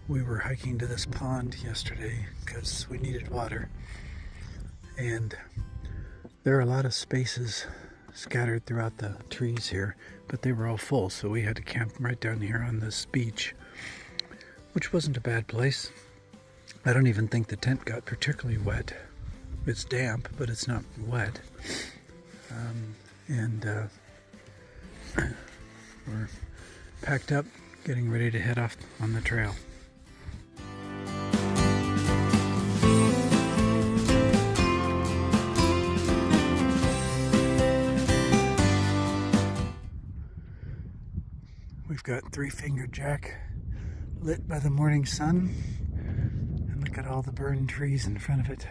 We were hiking to this pond yesterday because we needed water, and there are a lot of spaces scattered throughout the trees here, but they were all full, so we had to camp right down here on this beach, which wasn't a bad place. I don't even think the tent got particularly wet. It's damp, but it's not wet. We're packed up, getting ready to head off on the trail. We've got Three-Fingered Jack lit by the morning sun, and look at all the burned trees in front of it.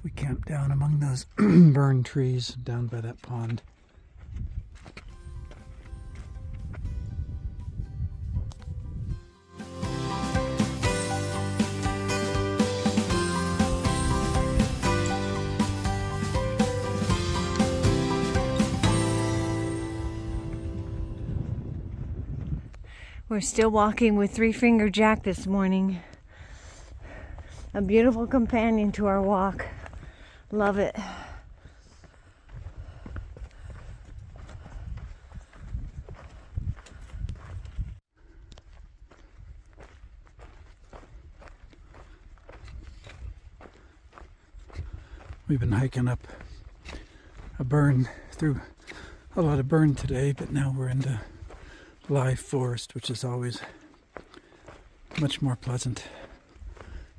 We camped down among those burned trees down by that pond. We're still walking with Three-Fingered Jack this morning. A beautiful companion to our walk. Love it. We've been hiking up a burn, through a lot of burn today, but now we're into live forest, which is always much more pleasant.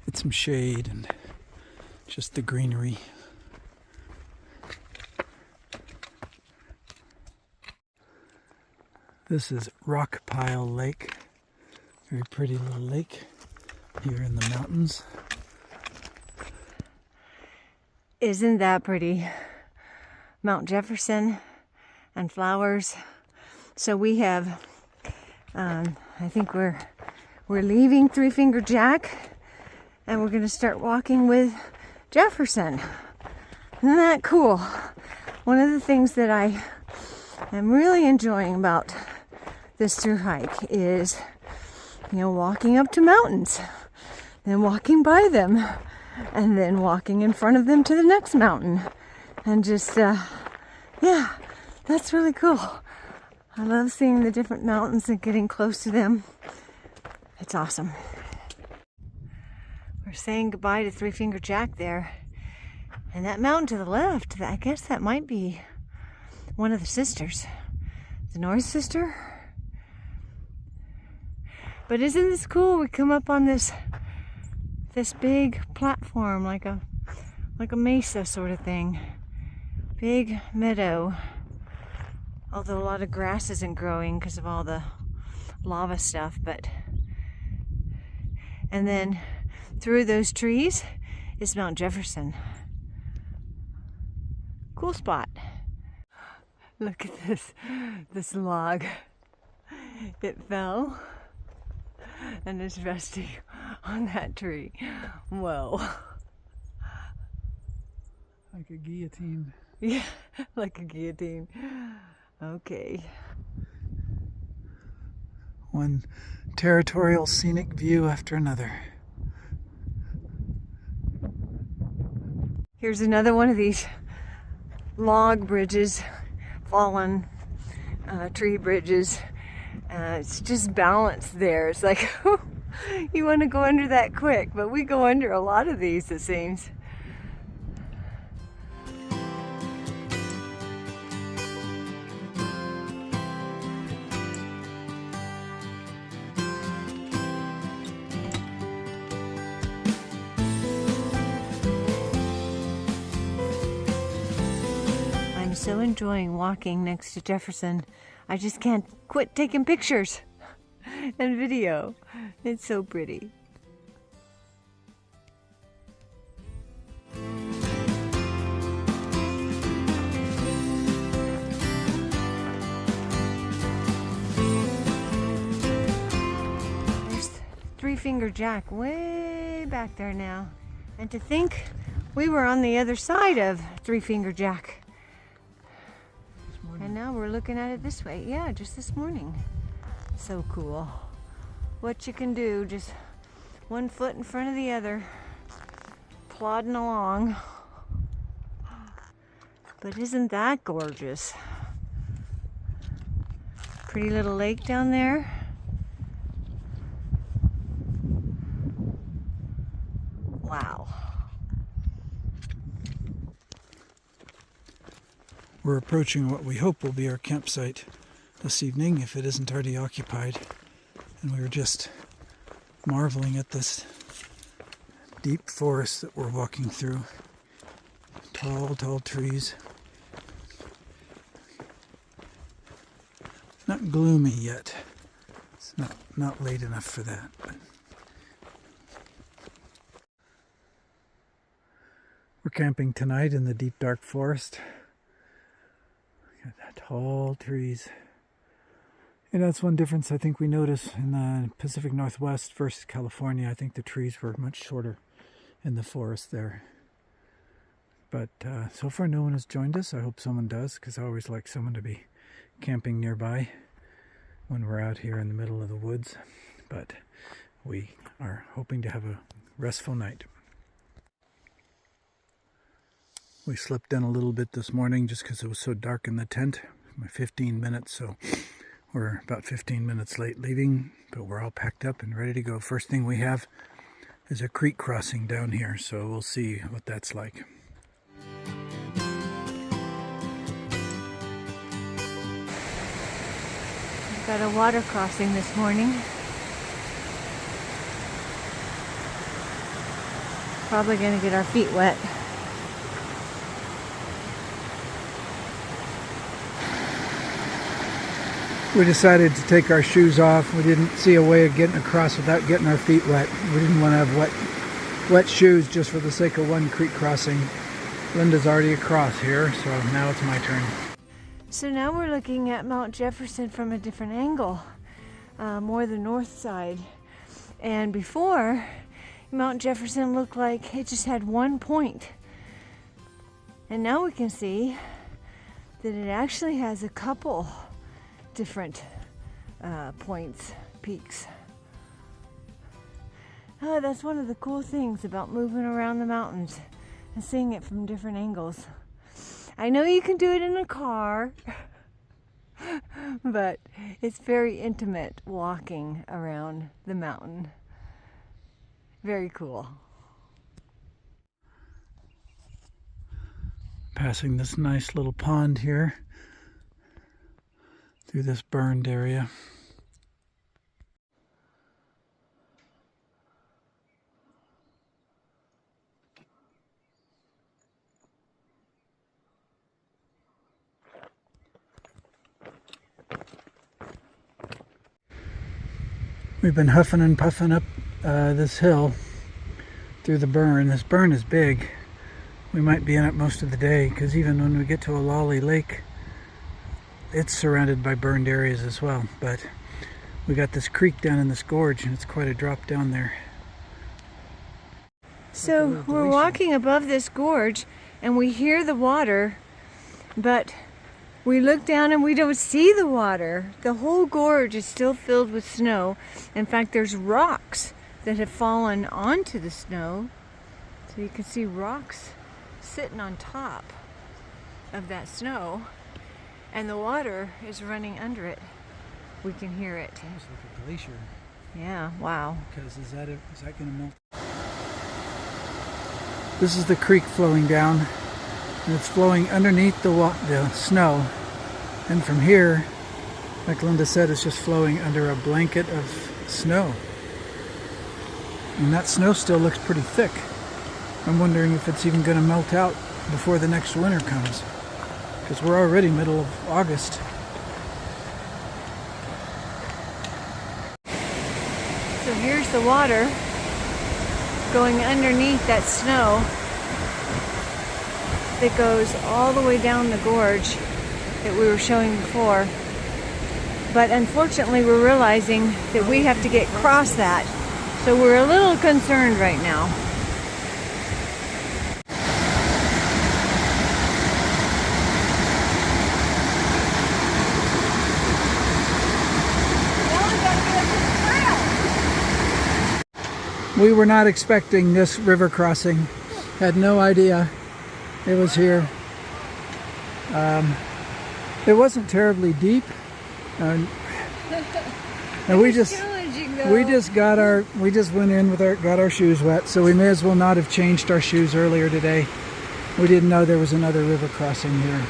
It's some shade and just the greenery. This is Rock Pile Lake. Very pretty little lake here in the mountains. Isn't that pretty? Mt Jefferson and flowers. So we have, I think we're leaving Three-Fingered Jack, and we're going to start walking with Jefferson. Isn't that cool? One of the things that I am really enjoying about this through hike is, walking up to mountains, then walking by them, and then walking in front of them to the next mountain. And just, yeah, that's really cool. I love seeing the different mountains and getting close to them. It's awesome. We're saying goodbye to Three-Fingered Jack there. And that mountain to the left, I guess that might be one of the sisters. The North Sister? But isn't this cool? We come up on this big platform, like a mesa sort of thing. Big meadow. Although a lot of grass isn't growing because of all the lava stuff, and then through those trees is Mt Jefferson. Cool spot. Look at this log. It fell and it's resting on that tree. Whoa. Like a guillotine. Yeah, like a guillotine. Okay. One territorial scenic view after another. Here's another one of these log bridges, fallen tree bridges. It's just balanced there. It's like, you want to go under that quick, but we go under a lot of these, it seems. I'm so enjoying walking next to Jefferson. I just can't quit taking pictures and video. It's so pretty. There's Three-Fingered Jack way back there now. And to think we were on the other side of Three-Fingered Jack. And now we're looking at it this way. Yeah, just this morning. So cool. what you can do, just one foot in front of the other, plodding along. But isn't that gorgeous? Pretty little lake down there. Wow. We're approaching what we hope will be our campsite this evening, if it isn't already occupied. And we were just marveling at this deep forest that we're walking through. Tall, tall trees. Not gloomy yet. It's not late enough for that. But we're camping tonight in the deep dark forest. Got tall trees. And that's one difference I think we notice in the Pacific Northwest versus California. I think the trees were much shorter in the forest there. But so far no one has joined us. I hope someone does, because I always like someone to be camping nearby when we're out here in the middle of the woods. But we are hoping to have a restful night. We slept in a little bit this morning just because it was so dark in the tent. 15 minutes, so we're about 15 minutes late leaving, but we're all packed up and ready to go. First thing we have is a creek crossing down here, so we'll see what that's like. We've got a water crossing this morning. Probably going to get our feet wet. We decided to take our shoes off. We didn't see a way of getting across without getting our feet wet. We didn't want to have wet shoes just for the sake of one creek crossing. Linda's already across here, so now it's my turn. So now we're looking at Mt Jefferson from a different angle, more the north side. And before, Mt Jefferson looked like it just had one point. And now we can see that it actually has a couple different points, peaks. Oh, that's one of the cool things about moving around the mountains and seeing it from different angles. I know you can do it in a car, but it's very intimate walking around the mountain. Very cool. Passing this nice little pond here through this burned area. We've been huffing and puffing up this hill through the burn. This burn is big. We might be in it most of the day, because even when we get to Olallie Lake, it's surrounded by burned areas as well. But we got this creek down in this gorge, and it's quite a drop down there. So we're walking above this gorge, and we hear the water, but we look down and we don't see the water. The whole gorge is still filled with snow. In fact, there's rocks that have fallen onto the snow. So you can see rocks sitting on top of that snow, and the water is running under it. We can hear it. It's almost like a glacier. Yeah, wow. Because is that going to melt? This is the creek flowing down, and it's flowing underneath the snow. And from here, like Linda said, it's just flowing under a blanket of snow. And that snow still looks pretty thick. I'm wondering if it's even going to melt out before the next winter comes, because we're already middle of August. So here's the water going underneath that snow that goes all the way down the gorge that we were showing before. But unfortunately, we're realizing that we have to get across that. So we're a little concerned right now. We were not expecting this river crossing. Had no idea it was here. It wasn't terribly deep. And we just went in with got our shoes wet, so we may as well not have changed our shoes earlier today. We didn't know there was another river crossing here.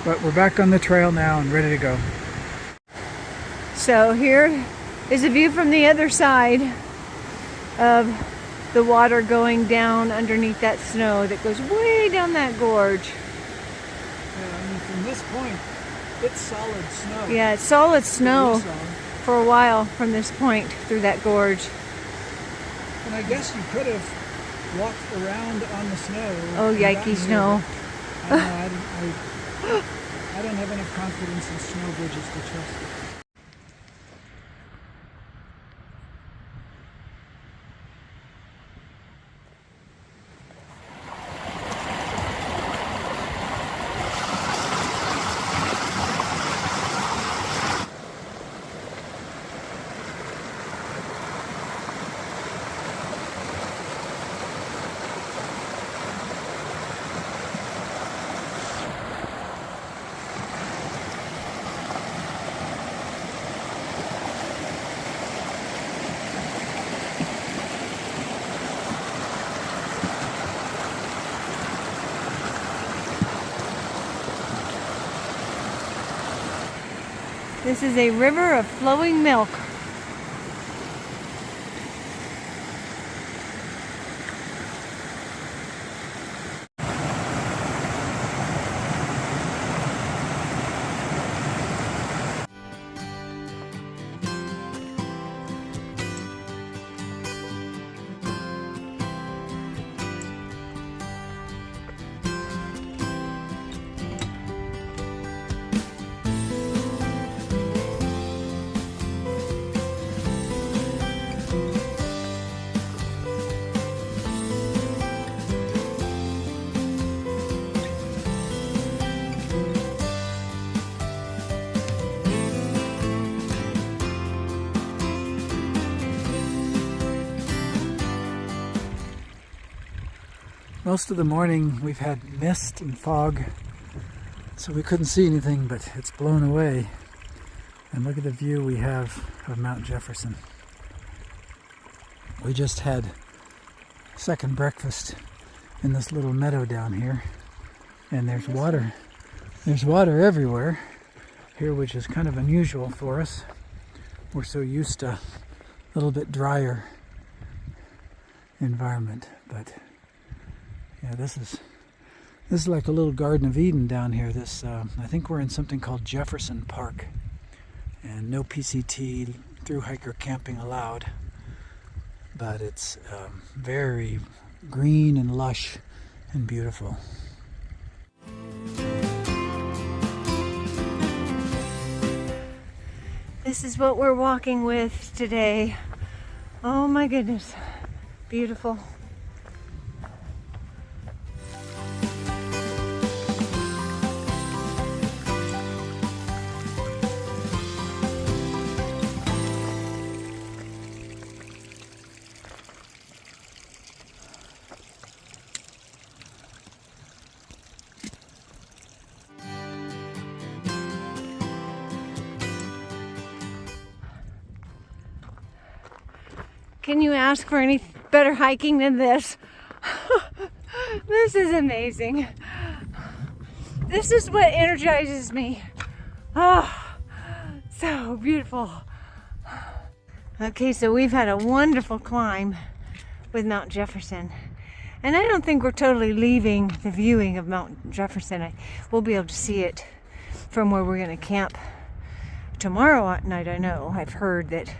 But we're back on the trail now and ready to go. So here is a view from the other side of the water going down underneath that snow that goes way down that gorge. Yeah, I mean, from this point, it's solid snow. Yeah, it's solid snow for a while from this point through that gorge. And I guess you could have walked around on the snow. Oh, yikes, no. I don't have enough confidence in snow bridges to trust it. This is a river of flowing milk. Most of the morning we've had mist and fog, so we couldn't see anything, but it's blown away. And look at the view we have of Mt Jefferson. We just had second breakfast in this little meadow down here, and there's water. There's water everywhere here, which is kind of unusual for us. We're so used to a little bit drier environment, but yeah, this is like a little Garden of Eden down here. I think we're in something called Jefferson Park, and no PCT through hiker camping allowed. But it's very green and lush and beautiful. This is what we're walking with today. Oh my goodness, beautiful. Can you ask for any better hiking than this? This is amazing. This is what energizes me. Oh, so beautiful. Okay, so we've had a wonderful climb with Mt Jefferson. And I don't think we're totally leaving the viewing of Mt Jefferson. We'll be able to see it from where we're going to camp tomorrow night. I know, I've heard that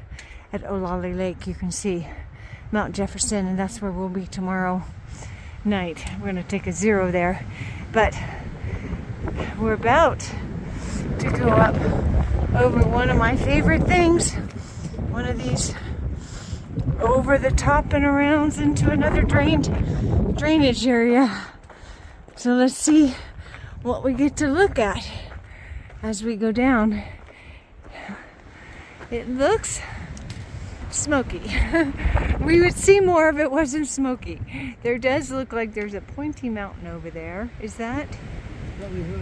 at Olallie Lake you can see Mt Jefferson, and that's where we'll be tomorrow night. We're going to take a zero there, but we're about to go up over one of my favorite things, one of these over the top and arounds into another drainage area. So let's see what we get to look at as we go down. It looks smoky. We would see more if it wasn't smoky. There does look like there's a pointy mountain over there. Is that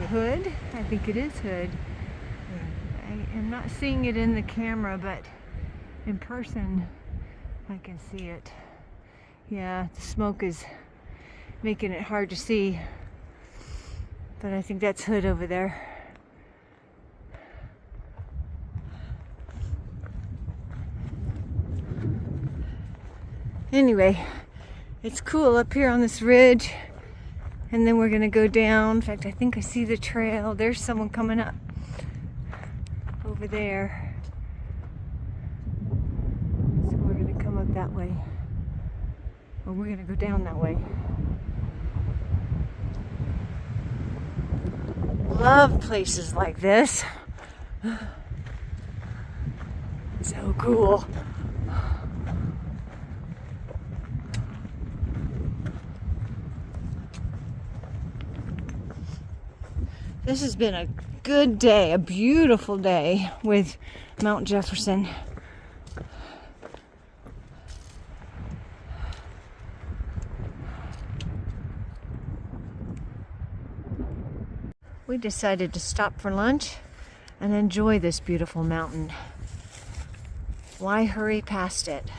Hood? I think it is Hood. I am not seeing it in the camera, but in person I can see it. Yeah, the smoke is making it hard to see, but I think that's Hood over there. Anyway, it's cool up here on this ridge, and then we're gonna go down. In fact, I think I see the trail. There's someone coming up over there. So we're gonna come up that way. Or we're gonna go down that way. Love places like this. So cool. This has been a good day, a beautiful day with Mt Jefferson. We decided to stop for lunch and enjoy this beautiful mountain. Why hurry past it?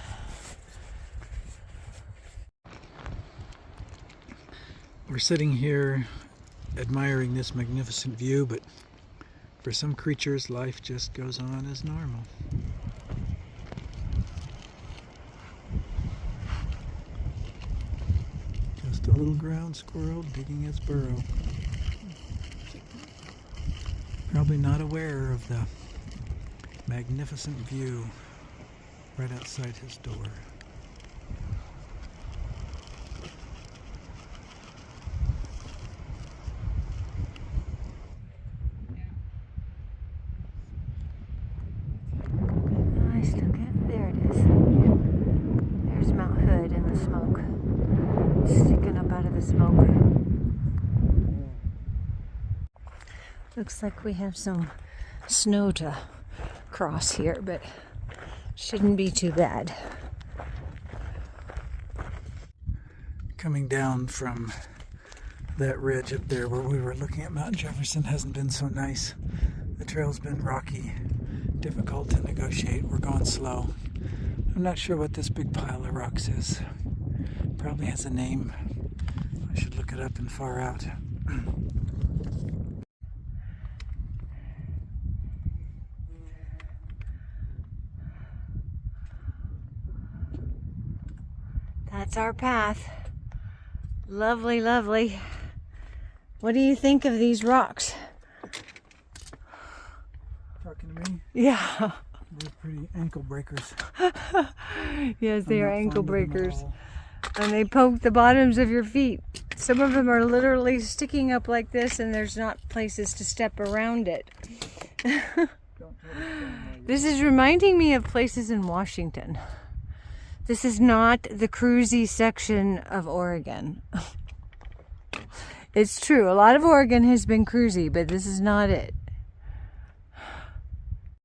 We're sitting here admiring this magnificent view, but for some creatures, life just goes on as normal. Just a little ground squirrel digging its burrow. Probably not aware of the magnificent view right outside his door. I still can't. There it is. There's Mount Hood in the smoke, sticking up out of the smoke. Looks like we have some snow to cross here, but shouldn't be too bad. Coming down from that ridge up there where we were looking at Mt Jefferson hasn't been so nice. The trail's been rocky, difficult to negotiate. We're going slow. I'm not sure what this big pile of rocks is. Probably has a name. I should look it up and far out. That's our path. Lovely, lovely. What do you think of these rocks? Talking to me? Yeah. They're pretty ankle breakers. Yes, they are ankle breakers. And they poke the bottoms of your feet. Some of them are literally sticking up like this, and there's not places to step around it. This is reminding me of places in Washington. This is not the cruisy section of Oregon. It's true, a lot of Oregon has been cruisy, but this is not it.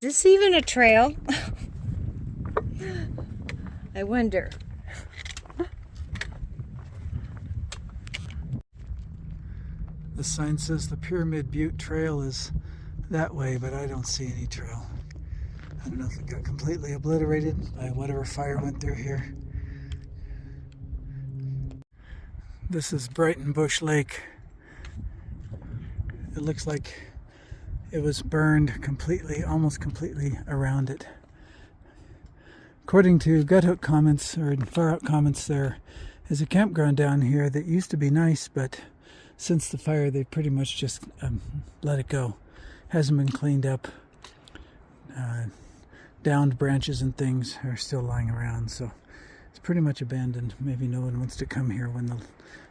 Is this even a trail? I wonder. The sign says the Pyramid Butte Trail is that way, but I don't see any trail. I don't know if it got completely obliterated by whatever fire went through here. This is Brighton Bush Lake. It looks like it was burned completely, almost completely around it. According to Guthook comments, or Far Out comments, there is a campground down here that used to be nice, but since the fire they pretty much just let it go. Hasn't been cleaned up. Downed branches and things are still lying around, so it's pretty much abandoned. Maybe no one wants to come here when the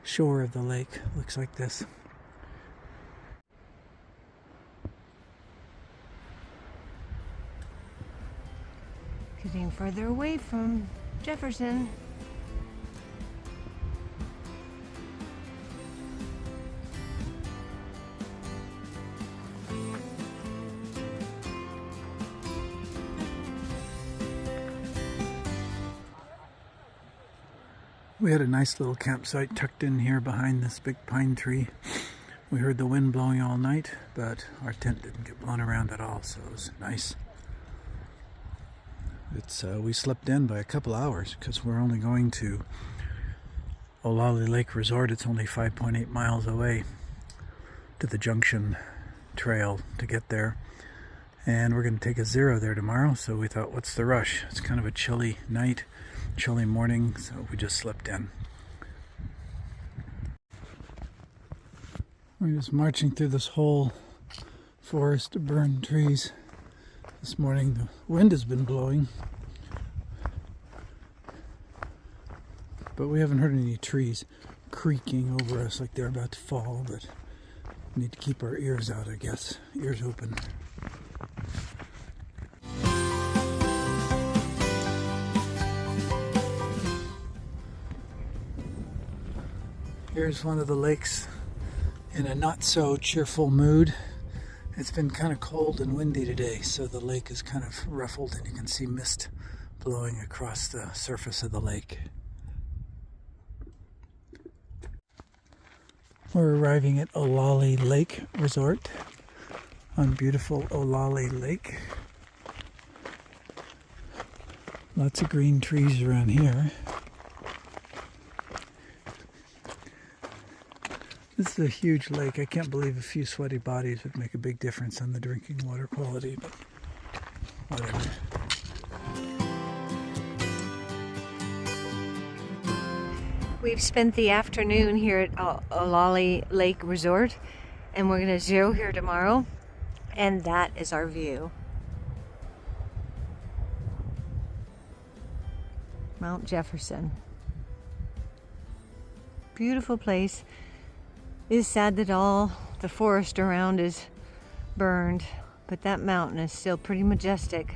shore of the lake looks like this. Getting further away from Jefferson. We had a nice little campsite tucked in here behind this big pine tree. We heard the wind blowing all night, but our tent didn't get blown around at all, so it was nice. We slept in by a couple hours because we're only going to Olallie Lake Resort. It's only 5.8 miles away to the Junction Trail to get there. And we're going to take a zero there tomorrow, so we thought, what's the rush? It's kind of a chilly night, chilly morning, so we just slept in. We're just marching through this whole forest of burned trees. This morning the wind has been blowing, but we haven't heard any trees creaking over us like they're about to fall, but we need to keep our ears out, I guess. Ears open. Here's one of the lakes in a not so cheerful mood. It's been kind of cold and windy today, so the lake is kind of ruffled and you can see mist blowing across the surface of the lake. We're arriving at Olallie Lake Resort on beautiful Olallie Lake. Lots of green trees around here. This is a huge lake. I can't believe a few sweaty bodies would make a big difference on the drinking water quality, but whatever. We've spent the afternoon here at Olallie Lake Resort, and we're going to zero here tomorrow, and that is our view. Mt Jefferson. Beautiful place. It is sad that all the forest around is burned, but that mountain is still pretty majestic.